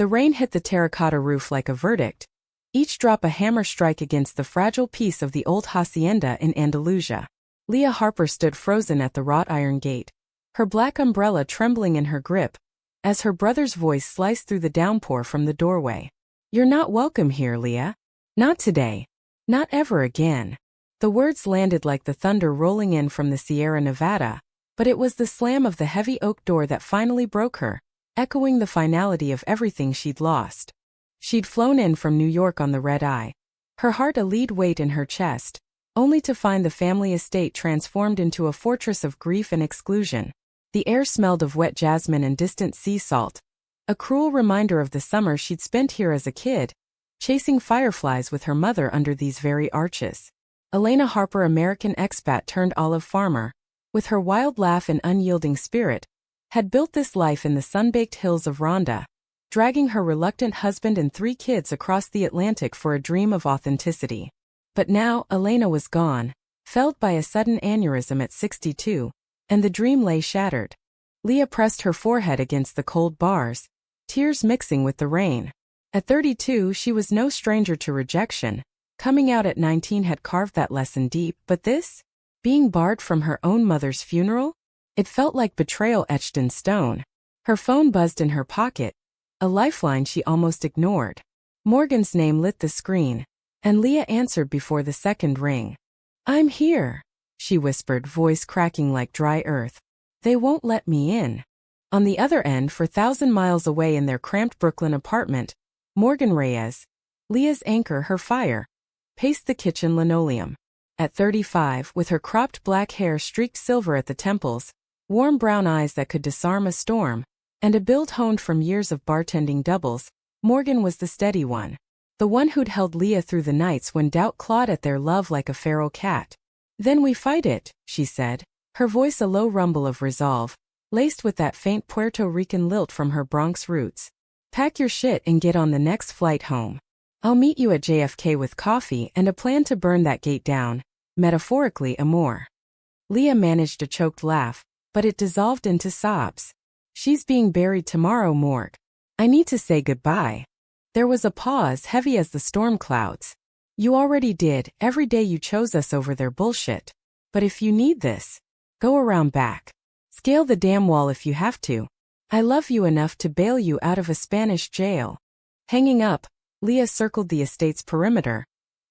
The rain hit the terracotta roof like a verdict, each drop a hammer strike against the fragile piece of the old hacienda in Andalusia. Leah Harper stood frozen at the wrought iron gate, her black umbrella trembling in her grip, as her brother's voice sliced through the downpour from the doorway. "You're not welcome here, Leah. Not today. Not ever again." The words landed like the thunder rolling in from the Sierra Nevada, but it was the slam of the heavy oak door that finally broke her, echoing the finality of everything she'd lost. She'd flown in from New York on the red-eye, her heart a lead weight in her chest, only to find the family estate transformed into a fortress of grief and exclusion. The air smelled of wet jasmine and distant sea salt, a cruel reminder of the summer she'd spent here as a kid, chasing fireflies with her mother under these very arches. Elena Harper, American expat turned olive farmer, with her wild laugh and unyielding spirit, had built this life in the sun-baked hills of Rhonda, dragging her reluctant husband and 3 kids across the Atlantic for a dream of authenticity. But now, Elena was gone, felled by a sudden aneurysm at 62, and the dream lay shattered. Leah pressed her forehead against the cold bars, tears mixing with the rain. At 32, she was no stranger to rejection. Coming out at 19 had carved that lesson deep, but this? Being barred from her own mother's funeral? It felt like betrayal etched in stone. Her phone buzzed in her pocket, a lifeline she almost ignored. Morgan's name lit the screen, and Leah answered before the second ring. "I'm here," she whispered, voice cracking like dry earth. "They won't let me in." On the other end, 4,000 miles away in their cramped Brooklyn apartment, Morgan Reyes, Leah's anchor, her fire, paced the kitchen linoleum. At 35, with her cropped black hair streaked silver at the temples, warm brown eyes that could disarm a storm, and a build honed from years of bartending doubles, Morgan was the steady one. The one who'd held Leah through the nights when doubt clawed at their love like a feral cat. "Then we fight it," she said, her voice a low rumble of resolve, laced with that faint Puerto Rican lilt from her Bronx roots. "Pack your shit and get on the next flight home. I'll meet you at JFK with coffee and a plan to burn that gate down, metaphorically, amor." Leah managed a choked laugh, but it dissolved into sobs. "She's being buried tomorrow, Morg. I need to say goodbye." There was a pause, heavy as the storm clouds. "You already did. Every day you chose us over their bullshit. But if you need this, go around back. Scale the damn wall if you have to. I love you enough to bail you out of a Spanish jail." Hanging up, Leah circled the estate's perimeter,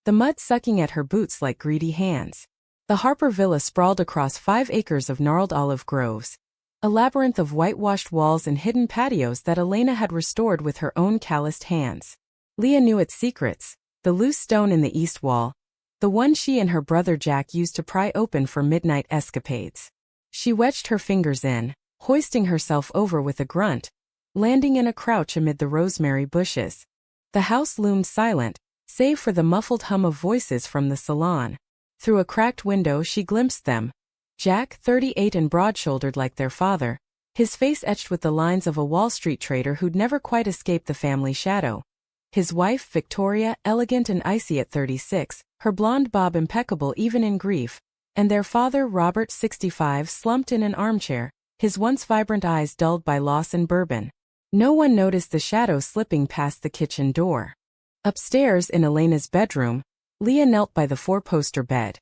the mud sucking at her boots like greedy hands. The Harper Villa sprawled across 5 acres of gnarled olive groves, a labyrinth of whitewashed walls and hidden patios that Elena had restored with her own calloused hands. Leah knew its secrets: the loose stone in the east wall, the one she and her brother Jack used to pry open for midnight escapades. She wedged her fingers in, hoisting herself over with a grunt, landing in a crouch amid the rosemary bushes. The house loomed silent, save for the muffled hum of voices from the salon. Through a cracked window she glimpsed them. Jack, 38 and broad-shouldered like their father, his face etched with the lines of a Wall Street trader who'd never quite escaped the family shadow. His wife, Victoria, elegant and icy at 36, her blonde bob impeccable even in grief, and their father, Robert, 65, slumped in an armchair, his once vibrant eyes dulled by loss and bourbon. No one noticed the shadow slipping past the kitchen door. Upstairs in Elena's bedroom, Leah knelt by the 4-poster bed,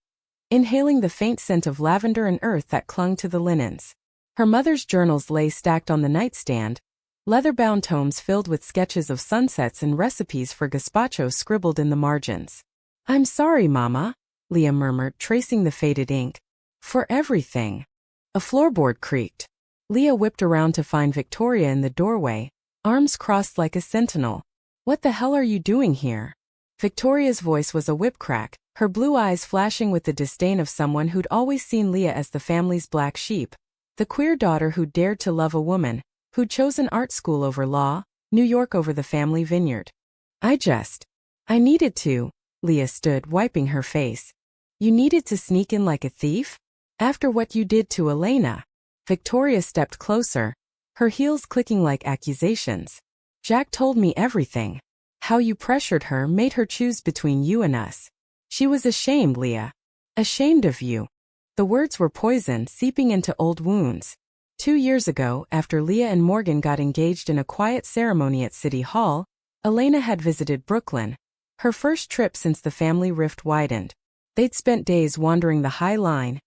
inhaling the faint scent of lavender and earth that clung to the linens. Her mother's journals lay stacked on the nightstand, leather-bound tomes filled with sketches of sunsets and recipes for gazpacho scribbled in the margins. "I'm sorry, Mama," Leah murmured, tracing the faded ink. "For everything." A floorboard creaked. Leah whipped around to find Victoria in the doorway, arms crossed like a sentinel. "What the hell are you doing here?" Victoria's voice was a whip crack, her blue eyes flashing with the disdain of someone who'd always seen Leah as the family's black sheep, the queer daughter who'd dared to love a woman, who'd chosen art school over law, New York over the family vineyard. I needed to." Leah stood, wiping her face. "You needed to sneak in like a thief? After what you did to Elena?" Victoria stepped closer, her heels clicking like accusations. "Jack told me everything. How you pressured her, made her choose between you and us. She was ashamed, Leah. Ashamed of you." The words were poison, seeping into old wounds. 2 years ago, after Leah and Morgan got engaged in a quiet ceremony at City Hall, Elena had visited Brooklyn, her first trip since the family rift widened. They'd spent days wandering the High Line,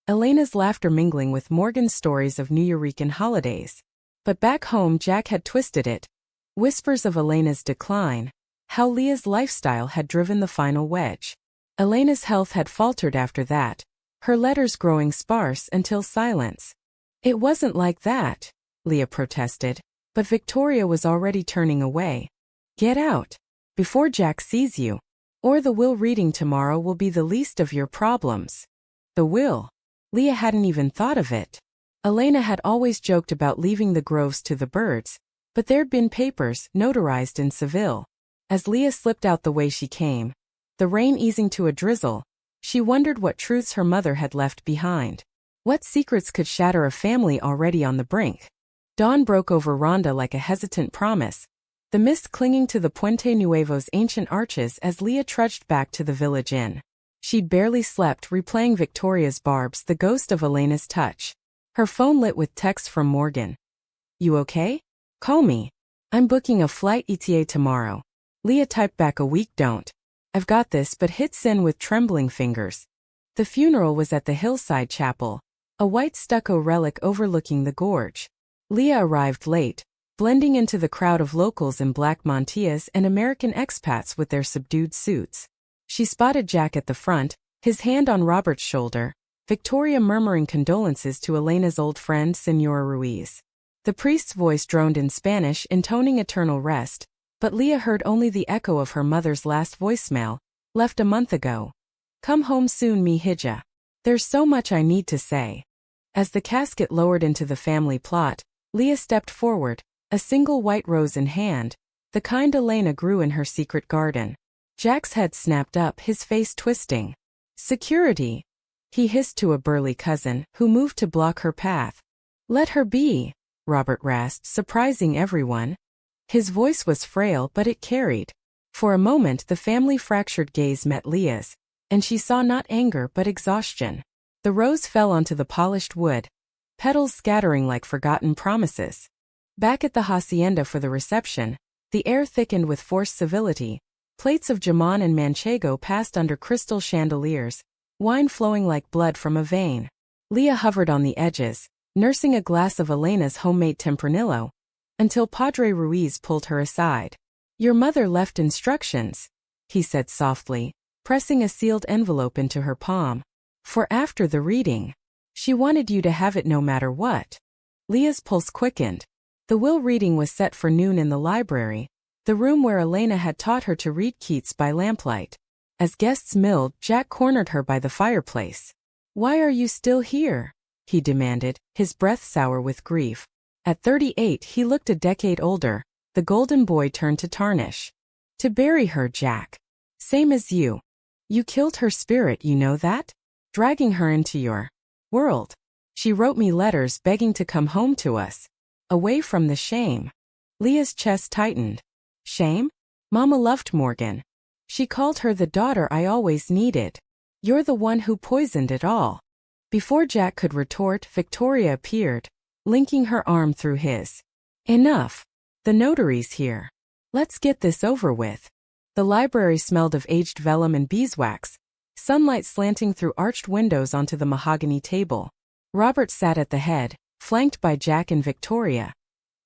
Elena's laughter mingling with Morgan's stories of Nuyorican holidays. But back home Jack had twisted it. Whispers of Elena's decline, how Leah's lifestyle had driven the final wedge. Elena's health had faltered after that, her letters growing sparse until silence. It wasn't like that, Leah protested, but Victoria was already turning away. Get out, before Jack sees you, or the will reading tomorrow will be the least of your problems. The will? Leah hadn't even thought of it. Elena had always joked about leaving the groves to the birds, but there'd been papers notarized in Seville. As Leah slipped out the way she came, the rain easing to a drizzle, she wondered what truths her mother had left behind. What secrets could shatter a family already on the brink? Dawn broke over Rhonda like a hesitant promise, the mist clinging to the Puente Nuevo's ancient arches as Leah trudged back to the village inn. She'd barely slept, replaying Victoria's barbs, the ghost of Elena's touch. Her phone lit with texts from Morgan. You okay? Call me. I'm booking a flight ETA tomorrow. Leah typed back a weak don't. I've got this, but hit send with trembling fingers. The funeral was at the Hillside Chapel, a white stucco relic overlooking the gorge. Leah arrived late, blending into the crowd of locals in black mantillas and American expats with their subdued suits. She spotted Jack at the front, his hand on Robert's shoulder, Victoria murmuring condolences to Elena's old friend Senora Ruiz. The priest's voice droned in Spanish, intoning eternal rest, but Leah heard only the echo of her mother's last voicemail, left a month ago. Come home soon, mi hija. There's so much I need to say. As the casket lowered into the family plot, Leah stepped forward, a single white rose in hand, the kind Elena grew in her secret garden. Jack's head snapped up, his face twisting. Security, he hissed to a burly cousin, who moved to block her path. Let her be, Robert rasped, surprising everyone. His voice was frail, but it carried. For a moment the family-fractured gaze met Leah's, and she saw not anger but exhaustion. The rose fell onto the polished wood, petals scattering like forgotten promises. Back at the hacienda for the reception, the air thickened with forced civility. Plates of jamon and manchego passed under crystal chandeliers, wine flowing like blood from a vein. Leah hovered on the edges, nursing a glass of Elena's homemade tempranillo, until Padre Ruiz pulled her aside. Your mother left instructions, he said softly, pressing a sealed envelope into her palm. For after the reading. She wanted you to have it no matter what. Leah's pulse quickened. The will reading was set for noon in the library, the room where Elena had taught her to read Keats by lamplight. As guests milled, Jack cornered her by the fireplace. Why are you still here? He demanded, his breath sour with grief. At 38 he looked a decade older, the golden boy turned to tarnish. To bury her, Jack. Same as you. You killed her spirit, you know that? Dragging her into your world. She wrote me letters begging to come home to us. Away from the shame. Leah's chest tightened. Shame? Mama loved Morgan. She called her the daughter I always needed. You're the one who poisoned it all. Before Jack could retort, Victoria appeared, linking her arm through his. Enough. The notary's here. Let's get this over with. The library smelled of aged vellum and beeswax, sunlight slanting through arched windows onto the mahogany table. Robert sat at the head, flanked by Jack and Victoria.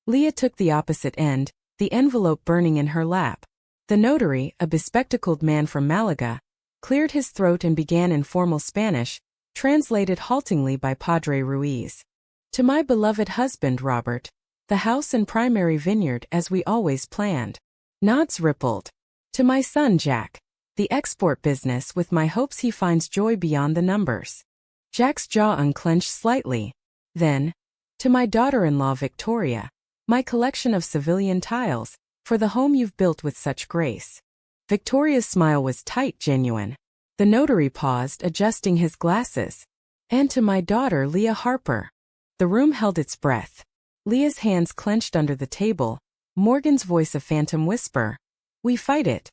Leah took the opposite end, the envelope burning in her lap. The notary, a bespectacled man from Malaga, cleared his throat and began in formal Spanish, translated haltingly by Padre Ruiz. To my beloved husband Robert, the house and primary vineyard as we always planned. Nods rippled. To my son Jack, the export business with my hopes he finds joy beyond the numbers. Jack's jaw unclenched slightly. Then, to my daughter-in-law Victoria, my collection of civilian tiles, for the home you've built with such grace. Victoria's smile was tight, genuine. The notary paused, adjusting his glasses. And to my daughter Leah Harper. The room held its breath. Leah's hands clenched under the table, Morgan's voice a phantom whisper. We fight it.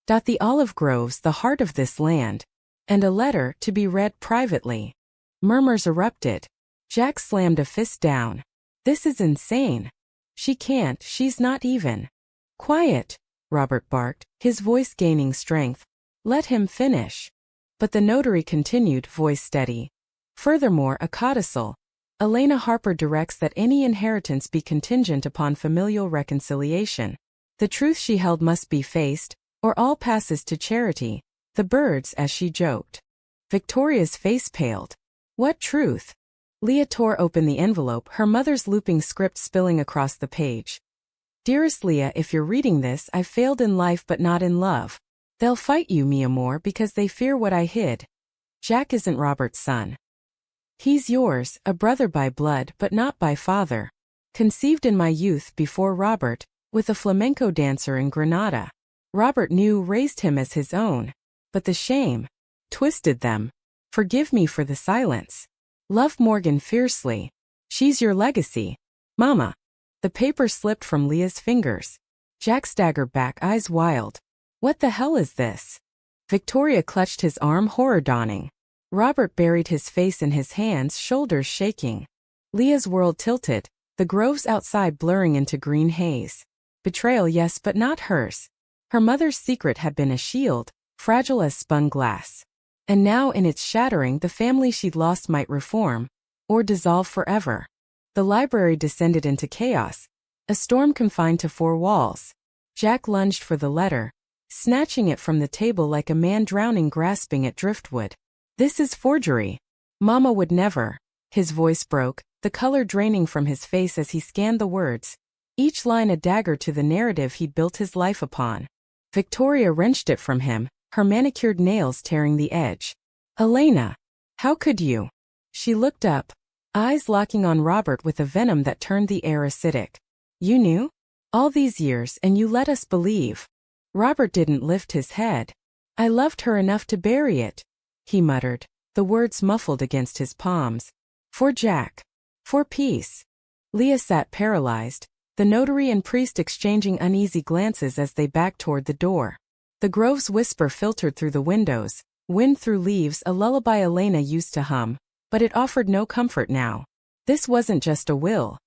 The olive groves, the heart of this land. And a letter to be read privately. Murmurs erupted. Jack slammed a fist down. This is insane. She can't, she's not even. Quiet, Robert barked, his voice gaining strength. Let him finish. But the notary continued, voice steady. Furthermore, a codicil. Elena Harper directs that any inheritance be contingent upon familial reconciliation. The truth she held must be faced, or all passes to charity. The birds, as she joked. Victoria's face paled. What truth? Leah tore open the envelope, her mother's looping script spilling across the page. Dearest Leah, if you're reading this, I've failed in life but not in love. They'll fight you, mi amor, because they fear what I hid. Jack isn't Robert's son. He's yours, a brother by blood but not by father. Conceived in my youth before Robert, with a flamenco dancer in Granada. Robert raised him as his own. But the shame twisted them. Forgive me for the silence. Love Morgan fiercely. She's your legacy. Mama. The paper slipped from Leah's fingers. Jack staggered back, eyes wild. What the hell is this? Victoria clutched his arm, horror dawning. Robert buried his face in his hands, shoulders shaking. Leah's world tilted, the groves outside blurring into green haze. Betrayal, yes, but not hers. Her mother's secret had been a shield, fragile as spun glass. And now in its shattering, the family she'd lost might reform, or dissolve forever. The library descended into chaos, a storm confined to four walls. Jack lunged for the letter, snatching it from the table like a man drowning grasping at driftwood. This is forgery. Mama would never. His voice broke, the color draining from his face as he scanned the words, each line a dagger to the narrative he'd built his life upon. Victoria wrenched it from him, her manicured nails tearing the edge. Elena! How could you? She looked up, eyes locking on Robert with a venom that turned the air acidic. You knew? All these years, and you let us believe. Robert didn't lift his head. I loved her enough to bury it, he muttered, the words muffled against his palms. For Jack. For peace. Leah sat paralyzed, the notary and priest exchanging uneasy glances as they backed toward the door. The grove's whisper filtered through the windows, wind through leaves, a lullaby Elena used to hum, but it offered no comfort now. This wasn't just a will.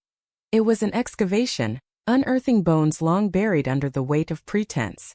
It was an excavation, unearthing bones long buried under the weight of pretense.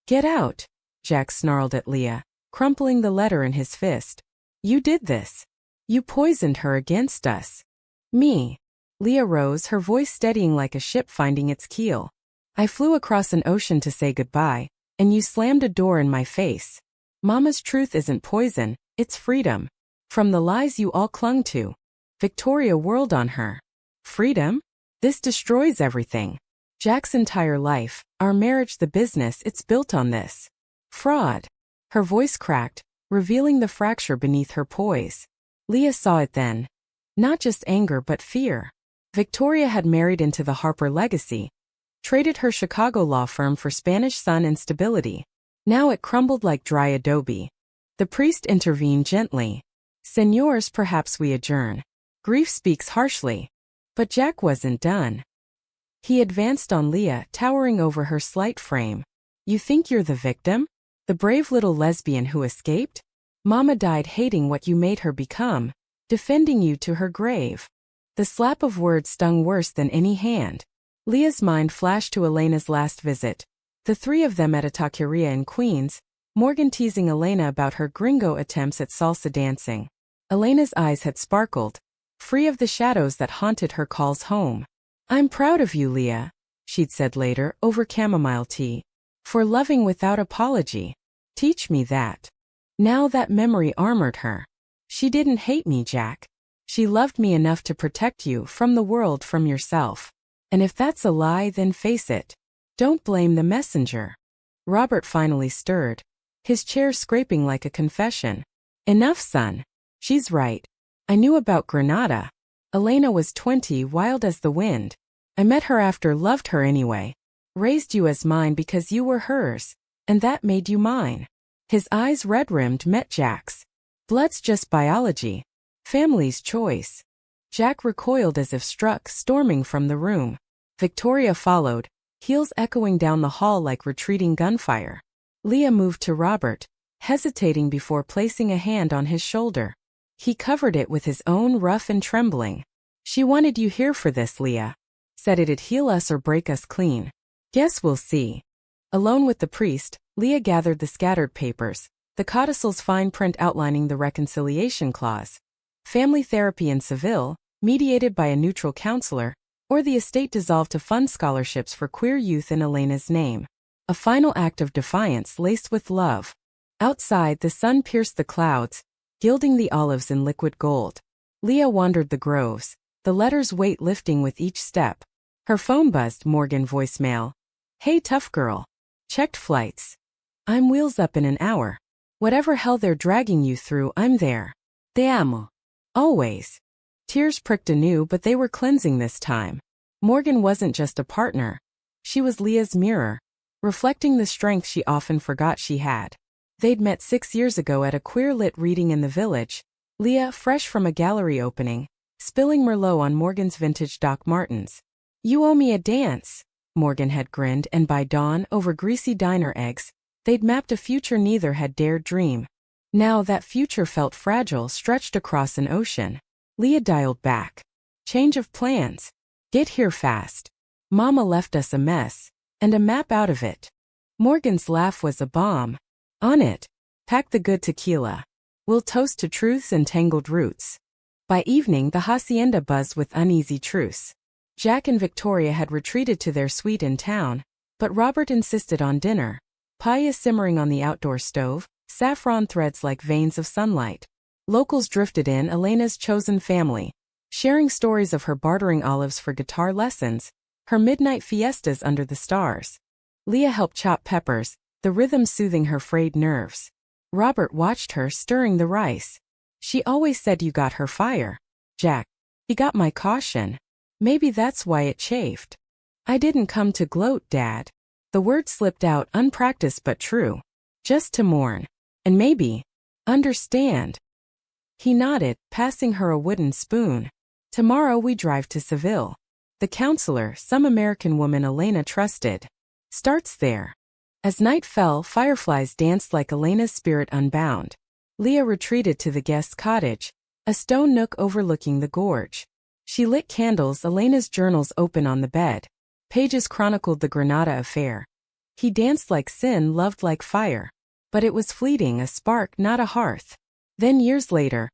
Get out, Jack snarled at Leah, crumpling the letter in his fist. You did this. You poisoned her against us. Me. Leah rose, her voice steadying like a ship finding its keel. I flew across an ocean to say goodbye, and you slammed a door in my face. Mama's truth isn't poison, it's freedom. From the lies you all clung to. Victoria whirled on her. Freedom? This destroys everything. Jack's entire life, our marriage, the business, it's built on this. Fraud. Her voice cracked, revealing the fracture beneath her poise. Leah saw it then. Not just anger but fear. Victoria had married into the Harper legacy, traded her Chicago law firm for Spanish sun and stability. Now it crumbled like dry adobe. The priest intervened gently. Senors, perhaps we adjourn. Grief speaks harshly. But Jack wasn't done. He advanced on Leah, towering over her slight frame. You think you're the victim? The brave little lesbian who escaped? Mama died hating what you made her become, defending you to her grave. The slap of words stung worse than any hand. Leah's mind flashed to Elena's last visit. The three of them at a taqueria in Queens, Morgan teasing Elena about her gringo attempts at salsa dancing. Elena's eyes had sparkled, free of the shadows that haunted her calls home. I'm proud of you, Leah, she'd said later, over chamomile tea. For loving without apology. Teach me that. Now that memory armored her. She didn't hate me, Jack. She loved me enough to protect you from the world, from yourself. And if that's a lie, then face it. Don't blame the messenger. Robert finally stirred, his chair scraping like a confession. Enough, son. She's right. I knew about Granada. Elena was 20, wild as the wind. I met her after, loved her anyway. Raised you as mine because you were hers, and that made you mine. His eyes red-rimmed met Jack's. Blood's just biology. Family's choice. Jack recoiled as if struck, storming from the room. Victoria followed, heels echoing down the hall like retreating gunfire. Leah moved to Robert, hesitating before placing a hand on his shoulder. He covered it with his own, rough and trembling. She wanted you here for this, Leah. Said it'd heal us or break us clean. Guess we'll see. Alone with the priest, Leah gathered the scattered papers, the codicil's fine print outlining the reconciliation clause. Family therapy in Seville, mediated by a neutral counselor, or the estate dissolved to fund scholarships for queer youth in Elena's name. A final act of defiance laced with love. Outside, the sun pierced the clouds, gilding the olives in liquid gold. Leah wandered the groves, the letter's weight lifting with each step. Her phone buzzed. Morgan voicemail. Hey tough girl. Checked flights. I'm wheels up in an hour. Whatever hell they're dragging you through, I'm there. Te amo. Always. Tears pricked anew, but they were cleansing this time. Morgan wasn't just a partner. She was Leah's mirror, reflecting the strength she often forgot she had. They'd met 6 years ago at a queer-lit reading in the village. Leah, fresh from a gallery opening, spilling Merlot on Morgan's vintage Doc Martens. You owe me a dance. Morgan had grinned, and by dawn, over greasy diner eggs, they'd mapped a future neither had dared dream. Now that future felt fragile, stretched across an ocean. Leah dialed back. Change of plans. Get here fast. Mama left us a mess, and a map out of it. Morgan's laugh was a bomb. On it. Pack the good tequila. We'll toast to truths and tangled roots. By evening, the hacienda buzzed with uneasy truce. Jack and Victoria had retreated to their suite in town, but Robert insisted on dinner. Paella simmering on the outdoor stove, saffron threads like veins of sunlight. Locals drifted in. Elena's chosen family, sharing stories of her bartering olives for guitar lessons, her midnight fiestas under the stars. Leah helped chop peppers, the rhythm soothing her frayed nerves. Robert watched her stirring the rice. She always said you got her fire. Jack. He got my caution. Maybe that's why it chafed. I didn't come to gloat, Dad. The word slipped out, unpracticed but true. Just to mourn. And maybe understand. He nodded, passing her a wooden spoon. Tomorrow we drive to Seville. The counselor, some American woman Elena trusted, starts there. As night fell, fireflies danced like Elena's spirit unbound. Leah retreated to the guest's cottage, a stone nook overlooking the gorge. She lit candles, Elena's journals open on the bed. Pages chronicled the Granada affair. He danced like sin, loved like fire. But it was fleeting, a spark, not a hearth. Then years later,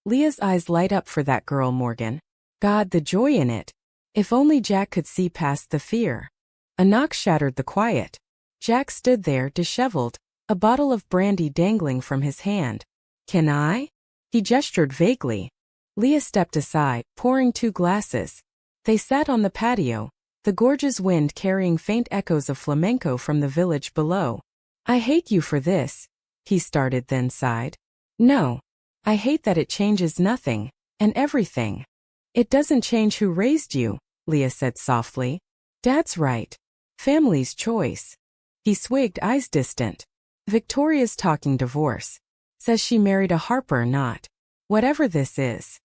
Leah's eyes light up for that girl Morgan. God, the joy in it. If only Jack could see past the fear. A knock shattered the quiet. Jack stood there, disheveled, a bottle of brandy dangling from his hand. Can I? He gestured vaguely. Leah stepped aside, pouring 2 glasses. They sat on the patio, the gorgeous wind carrying faint echoes of flamenco from the village below. I hate you for this, he started, then sighed. No. I hate that it changes nothing, and everything. It doesn't change who raised you, Leah said softly. Dad's right. Family's choice. He swigged, eyes distant. Victoria's talking divorce. Says she married a Harper, not whatever this is.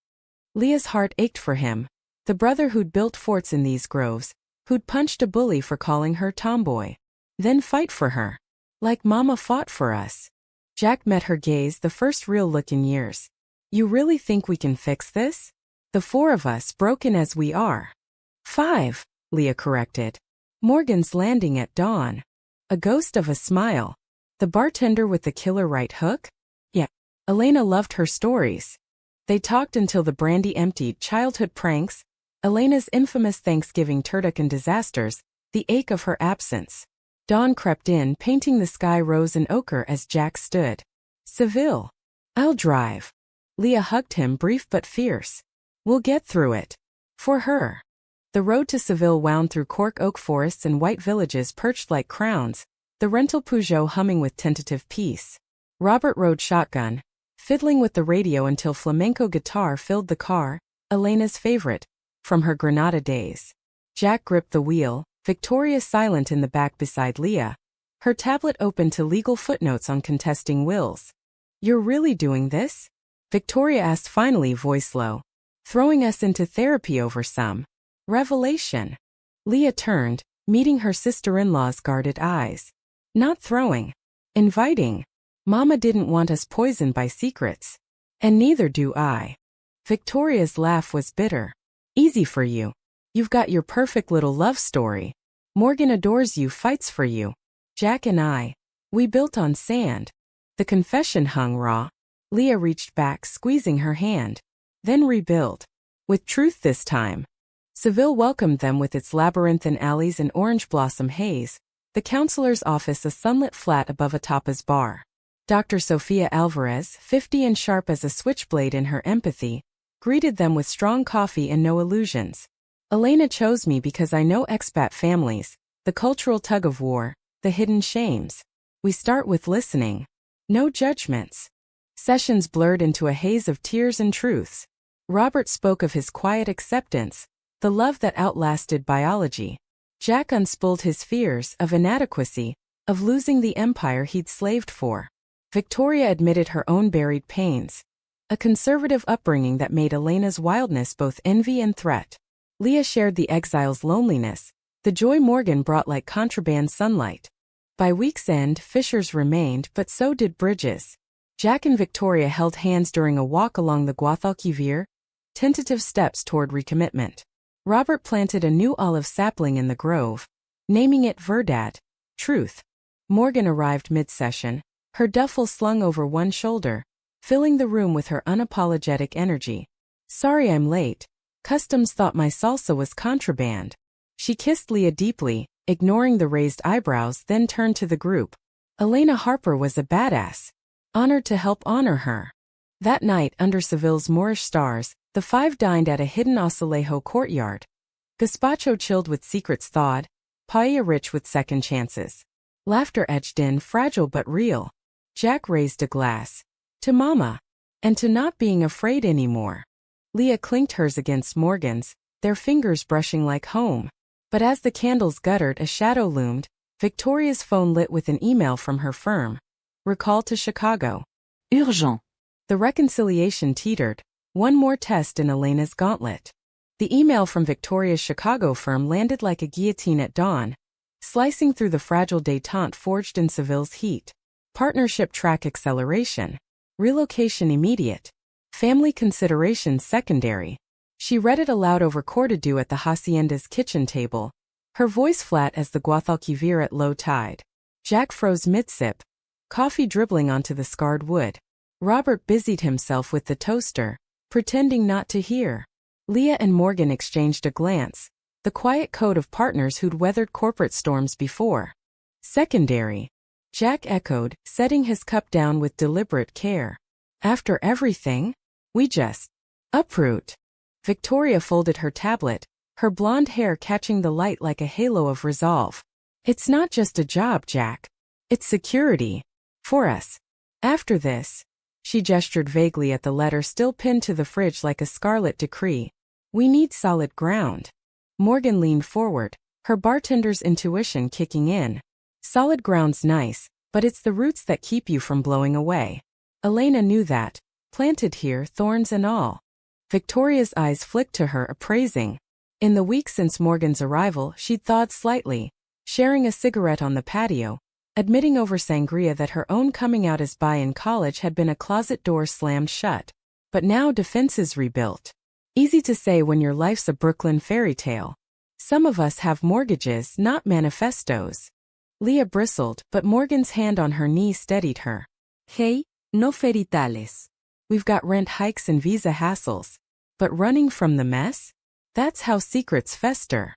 Leah's heart ached for him, the brother who'd built forts in these groves, who'd punched a bully for calling her tomboy. Then fight for her. Like Mama fought for us. Jack met her gaze, the first real look in years. You really think we can fix this? The 4 of us, broken as we are. 5, Leah corrected. Morgan's landing at dawn. A ghost of a smile. The bartender with the killer right hook? Yeah. Elena loved her stories. They talked until the brandy emptied. Childhood pranks, Elena's infamous Thanksgiving turducken disasters, the ache of her absence. Dawn crept in, painting the sky rose and ochre as Jack stood. Seville. I'll drive. Leah hugged him, brief but fierce. We'll get through it. For her. The road to Seville wound through cork oak forests and white villages perched like crowns, the rental Peugeot humming with tentative peace. Robert rode shotgun, fiddling with the radio until flamenco guitar filled the car, Elena's favorite, from her Granada days. Jack gripped the wheel, Victoria silent in the back beside Leah, her tablet open to legal footnotes on contesting wills. You're really doing this? Victoria asked finally, voice low. Throwing us into therapy over some revelation. Leah turned, meeting her sister-in-law's guarded eyes. Not throwing. Inviting. Mama didn't want us poisoned by secrets. And neither do I. Victoria's laugh was bitter. Easy for you. You've got your perfect little love story. Morgan adores you, fights for you. Jack and I, we built on sand. The confession hung raw. Leah reached back, squeezing her hand. Then rebuilt. With truth this time. Seville welcomed them with its labyrinthine alleys and orange blossom haze, the counselor's office a sunlit flat above a tapas bar. Dr. Sofia Alvarez, 50 and sharp as a switchblade in her empathy, greeted them with strong coffee and no illusions. Elena chose me because I know expat families, the cultural tug-of-war, the hidden shames. We start with listening. No judgments. Sessions blurred into a haze of tears and truths. Robert spoke of his quiet acceptance, the love that outlasted biology. Jack unspooled his fears of inadequacy, of losing the empire he'd slaved for. Victoria admitted her own buried pains. A conservative upbringing that made Elena's wildness both envy and threat. Leah shared the exile's loneliness, the joy Morgan brought like contraband sunlight. By week's end, fissures remained, but so did bridges. Jack and Victoria held hands during a walk along the Guadalquivir, tentative steps toward recommitment. Robert planted a new olive sapling in the grove, naming it Verdad, truth. Morgan arrived mid-session, her duffel slung over one shoulder, filling the room with her unapologetic energy. Sorry I'm late. Customs thought my salsa was contraband. She kissed Leah deeply, ignoring the raised eyebrows, then turned to the group. Elena Harper was a badass. Honored to help honor her. That night, under Seville's Moorish stars, the five dined at a hidden Azulejo courtyard. Gazpacho chilled with secrets thawed, paella rich with second chances. Laughter edged in, fragile but real. Jack raised a glass. To Mama. And to not being afraid anymore. Leah clinked hers against Morgan's, their fingers brushing like home. But as the candles guttered, a shadow loomed. Victoria's phone lit with an email from her firm. Recall to Chicago. Urgent. The reconciliation teetered. One more test in Elena's gauntlet. The email from Victoria's Chicago firm landed like a guillotine at dawn, slicing through the fragile détente forged in Seville's heat. Partnership track acceleration. Relocation immediate. Family considerations secondary. She read it aloud over courtesy at the hacienda's kitchen table, her voice flat as the Guadalquivir at low tide. Jack froze mid-sip, coffee dribbling onto the scarred wood. Robert busied himself with the toaster, pretending not to hear. Leah and Morgan exchanged a glance, the quiet code of partners who'd weathered corporate storms before. Secondary. Jack echoed, setting his cup down with deliberate care. After everything? We just uproot. Victoria folded her tablet, her blonde hair catching the light like a halo of resolve. It's not just a job, Jack. It's security. For us. After this. She gestured vaguely at the letter still pinned to the fridge like a scarlet decree. We need solid ground. Morgan leaned forward, her bartender's intuition kicking in. Solid ground's nice, but it's the roots that keep you from blowing away. Elena knew that. Planted here, thorns and all. Victoria's eyes flicked to her, appraising. In the week since Morgan's arrival, she'd thawed slightly, sharing a cigarette on the patio, admitting over sangria that her own coming out as bi in college had been a closet door slammed shut. But now defenses rebuilt. Easy to say when your life's a Brooklyn fairy tale. Some of us have mortgages, not manifestos. Leah bristled, but Morgan's hand on her knee steadied her. Hey, no fairy tales. We've got rent hikes and visa hassles. But running from the mess? That's how secrets fester.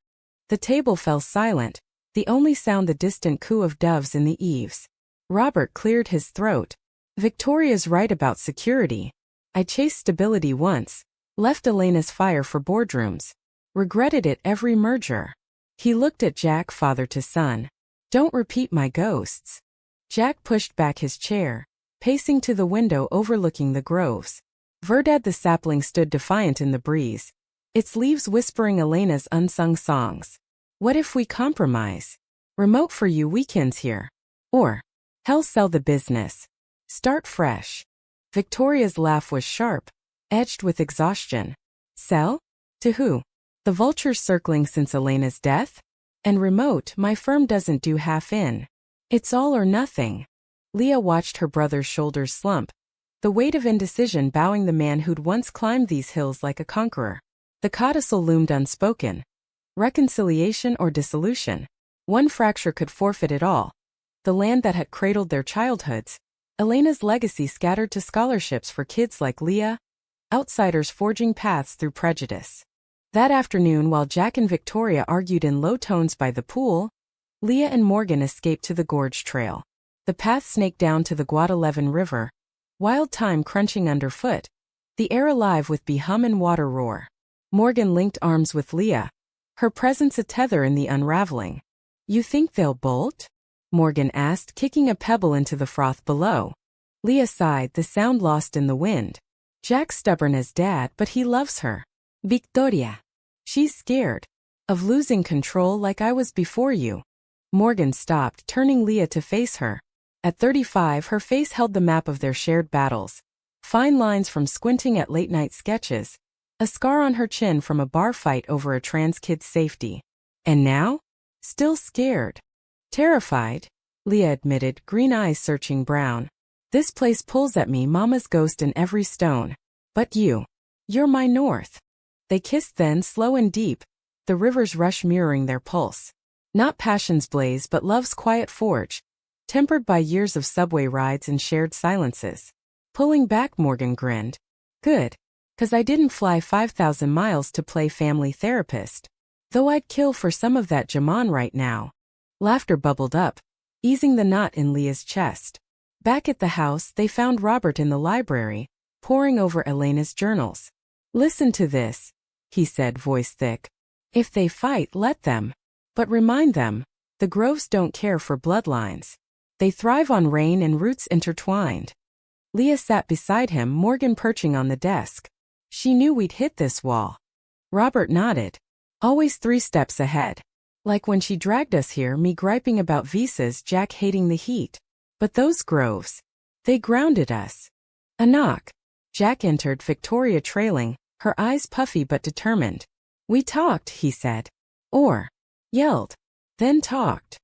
The table fell silent, the only sound the distant coo of doves in the eaves. Robert cleared his throat. Victoria's right about security. I chased stability once, left Elena's fire for boardrooms. Regretted it every merger. He looked at Jack, father to son. Don't repeat my ghosts. Jack pushed back his chair, pacing to the window overlooking the groves. Verdad the sapling stood defiant in the breeze, its leaves whispering Elena's unsung songs. What if we compromise? Remote for you weekends here. Or, hell, sell the business. Start fresh. Victoria's laugh was sharp, edged with exhaustion. Sell? To who? The vultures circling since Elena's death? And remote, my firm doesn't do half in. It's all or nothing. Leah watched her brother's shoulders slump, the weight of indecision bowing the man who'd once climbed these hills like a conqueror. The codicil loomed unspoken. Reconciliation or dissolution. One fracture could forfeit it all. The land that had cradled their childhoods. Elena's legacy scattered to scholarships for kids like Leah. Outsiders forging paths through prejudice. That afternoon, while Jack and Victoria argued in low tones by the pool, Leah and Morgan escaped to the gorge trail. The path snaked down to the Guadalevin River, wild thyme crunching underfoot, the air alive with bee hum and water roar. Morgan linked arms with Leah, her presence a tether in the unraveling. "You think they'll bolt?" Morgan asked, kicking a pebble into the froth below. Leah sighed, the sound lost in the wind. "Jack's stubborn as dad, but he loves her. Victoria. She's scared. Of losing control like I was before you." Morgan stopped, turning Leah to face her. At 35, her face held the map of their shared battles. Fine lines from squinting at late-night sketches. A scar on her chin from a bar fight over a trans kid's safety. And now? Still scared. Terrified, Leah admitted, green eyes searching brown. "This place pulls at me, Mama's ghost in every stone. But you're my north." They kissed then, slow and deep, the river's rush mirroring their pulse. Not passion's blaze but love's quiet forge, tempered by years of subway rides and shared silences. Pulling back, Morgan grinned. "Good. 'Cause I didn't fly 5,000 miles to play family therapist. Though I'd kill for some of that jamon right now." Laughter bubbled up, easing the knot in Leah's chest. Back at the house, they found Robert in the library, poring over Elena's journals. "Listen to this," he said, voice thick. "If they fight, let them. But remind them, the groves don't care for bloodlines. They thrive on rain and roots intertwined." Leah sat beside him, Morgan perching on the desk. "She knew we'd hit this wall." Robert nodded. "Always 3 steps ahead. Like when she dragged us here, me griping about visas, Jack hating the heat. But those groves, they grounded us." A knock. Jack entered, Victoria trailing, her eyes puffy but determined. "We talked," he said. Or yelled. Then talked.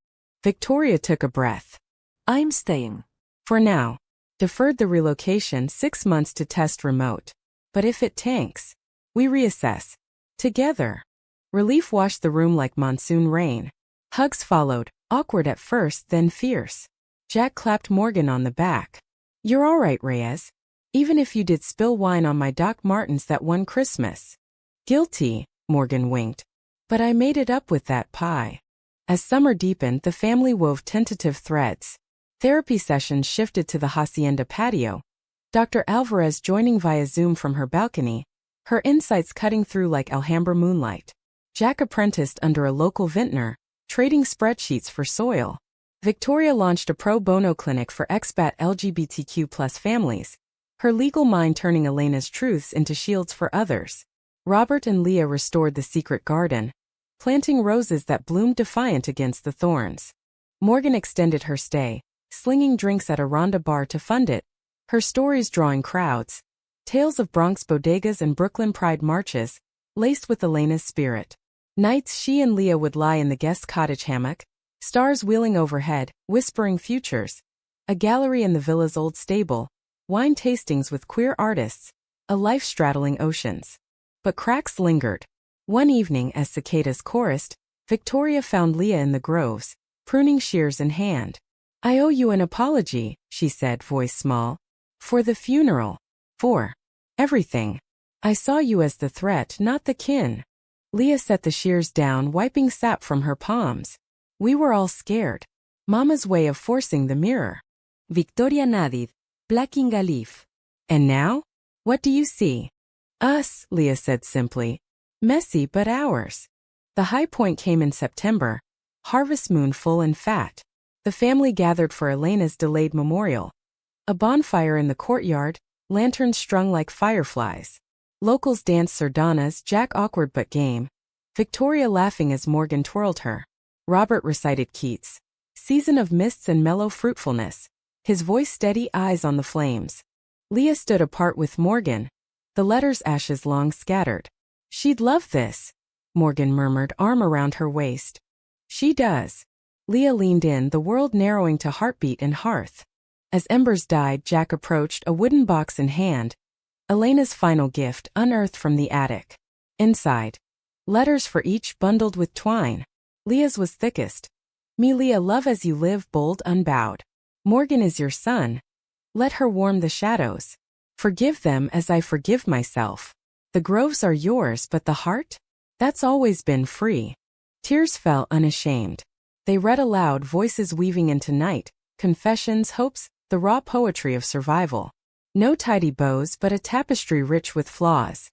Victoria took a breath. "I'm staying. For now. Deferred the relocation 6 months to test remote. But if it tanks, we reassess. Together." Relief washed the room like monsoon rain. Hugs followed, awkward at first, then fierce. Jack clapped Morgan on the back. "You're all right, Reyes. Even if you did spill wine on my Doc Martens that one Christmas." "Guilty," Morgan winked. "But I made it up with that pie." As summer deepened, the family wove tentative threads. Therapy sessions shifted to the hacienda patio. Dr. Alvarez joining via Zoom from her balcony, her insights cutting through like Alhambra moonlight. Jack apprenticed under a local vintner, trading spreadsheets for soil. Victoria launched a pro bono clinic for expat LGBTQ+ families, her legal mind turning Elena's truths into shields for others. Robert and Leah restored the secret garden, planting roses that bloomed defiant against the thorns. Morgan extended her stay, slinging drinks at a Ronda bar to fund it, her stories drawing crowds. Tales of Bronx bodegas and Brooklyn Pride marches, laced with Elena's spirit. Nights she and Leah would lie in the guest cottage hammock, stars wheeling overhead, whispering futures. A gallery in the villa's old stable, wine tastings with queer artists, a life straddling oceans. But cracks lingered. One evening, as cicadas chorused, Victoria found Leah in the groves, pruning shears in hand. "I owe you an apology," she said, voice small. "For the funeral. For everything. I saw you as the threat, not the kin." Leah set the shears down, wiping sap from her palms. "We were all scared. Mama's way of forcing the mirror." Victoria nodded, blacking a leaf. "And now? What do you see?" "Us," Leah said simply. "Messy but ours." The high point came in September, harvest moon full and fat. The family gathered for Elena's delayed memorial. A bonfire in the courtyard, lanterns strung like fireflies. Locals danced sardanas, Jack awkward but game. Victoria laughing as Morgan twirled her. Robert recited Keats' Season of Mists and Mellow Fruitfulness, his voice steady, eyes on the flames. Leah stood apart with Morgan, the letters ashes long scattered. "She'd love this," Morgan murmured, arm around her waist. "She does." Leah leaned in, the world narrowing to heartbeat and hearth. As embers died, Jack approached, a wooden box in hand. Elena's final gift, unearthed from the attic. Inside. Letters for each bundled with twine. Leah's was thickest. Me Leah love as you live bold unbowed. Morgan is your son. Let her warm the shadows. Forgive them as I forgive myself. The groves are yours but the heart? That's always been free. Tears fell unashamed. They read aloud, voices weaving into night, confessions, hopes, the raw poetry of survival. No tidy bows but a tapestry rich with flaws.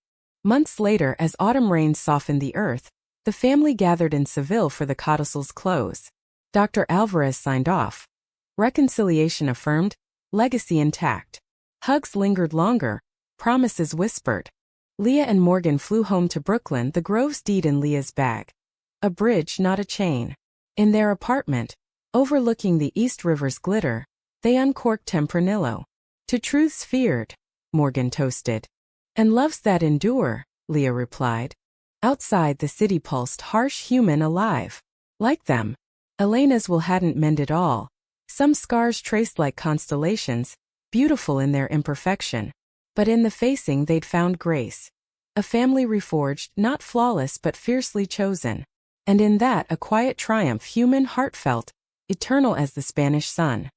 Months later, as autumn rains softened the earth, the family gathered in Seville for the codicil's close. Dr. Alvarez signed off. Reconciliation affirmed, legacy intact. Hugs lingered longer, promises whispered. Leah and Morgan flew home to Brooklyn, the Grove's deed in Leah's bag. A bridge, not a chain. In their apartment, overlooking the East River's glitter, they uncorked Tempranillo. To truths feared, Morgan toasted. And loves that endure, Leah replied. Outside the city pulsed harsh, human, alive. Like them. Elena's will hadn't mended all. Some scars traced like constellations, beautiful in their imperfection. But in the facing they'd found grace. A family reforged, not flawless but fiercely chosen. And in that a quiet triumph, human, heartfelt, eternal as the Spanish sun.